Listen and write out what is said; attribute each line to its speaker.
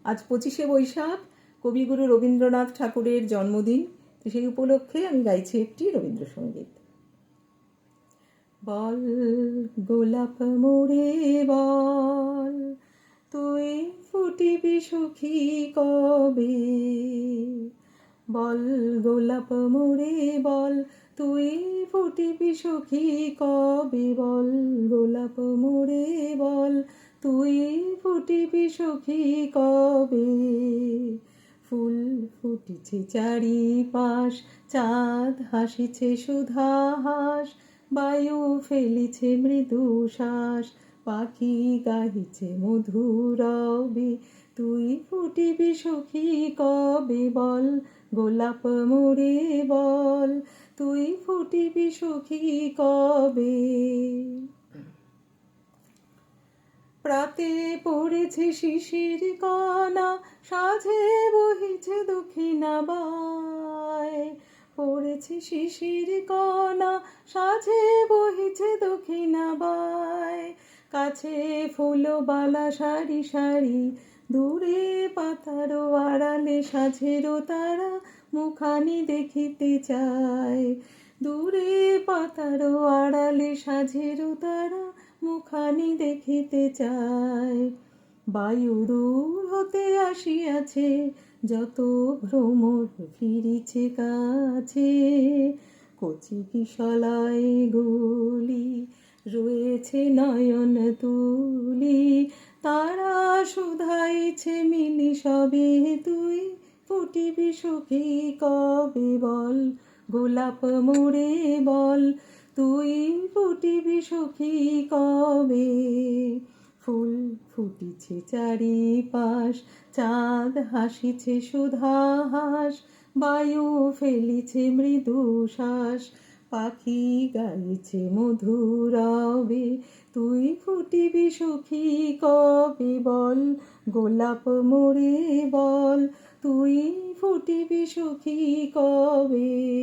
Speaker 1: আজ 25শে বৈশাখ, কবিগুরু রবীন্দ্রনাথ ঠাকুরের জন্মদিন। তো সেই উপলক্ষে আমি গাইছি একটি রবীন্দ্রসঙ্গীত। বল গোলাপ মোরে বল, তুই ফুটিবি সখী কবে। বল গোলাপ মোরে বল, তুই ফুটিবি সখী কবে। বল গোলাপ মোরে বল, তুই ফুটিবি সখী কবে। ফুল ফুটিছে চারিপাশ, চাঁদ হাসিছে সুধা হাস, বায়ু ফেলিছে মৃদু শ্বাস, পাখি গাহিছে মধুরবে। তুই ফুটিবি সখী কবে। বল গোলাপ মোরে বল, তুই ফুটিবি সখী কবে। প্রাতে পড়েছে শিশির কণা, সাঁঝে বহিছে দক্ষিণা বায়। পড়েছে শিশির কণা, সাঁঝে বহিছে দক্ষিণা বায়। কাছে ফুলবালা সারি সারি, দূরে পাতারো আড়ালে সাঝেরও তারা মুখানি দেখিতে চায়। দূরে পাতারো আড়ালে সাঝেরও তারা মুখানি দেখিতে চায়। বায়ু দূর হতে আসিয়াছে, যত ভ্রমর ফিরিছে কাছে। কচি কিশলায় গুলি রয়েছে নয়ন তুলি, তারা শুধাইছে মিলি সবে। তুই ফুটিবি সখী কবে। বল গোলাপ মোরে বল, তুই ফুটিবি সখী কবে। ফুল ফুটিছে চারিপাশ, চাঁদ হাসিছে সুধা হাস, বায়ু ফেলিছে মৃদু শ্বাস, পাখি গাইছে মধুরবে। তুই ফুটিবি সখী কবে। বল গোলাপ মোরে বল, তুই ফুটিবি সখী কবে।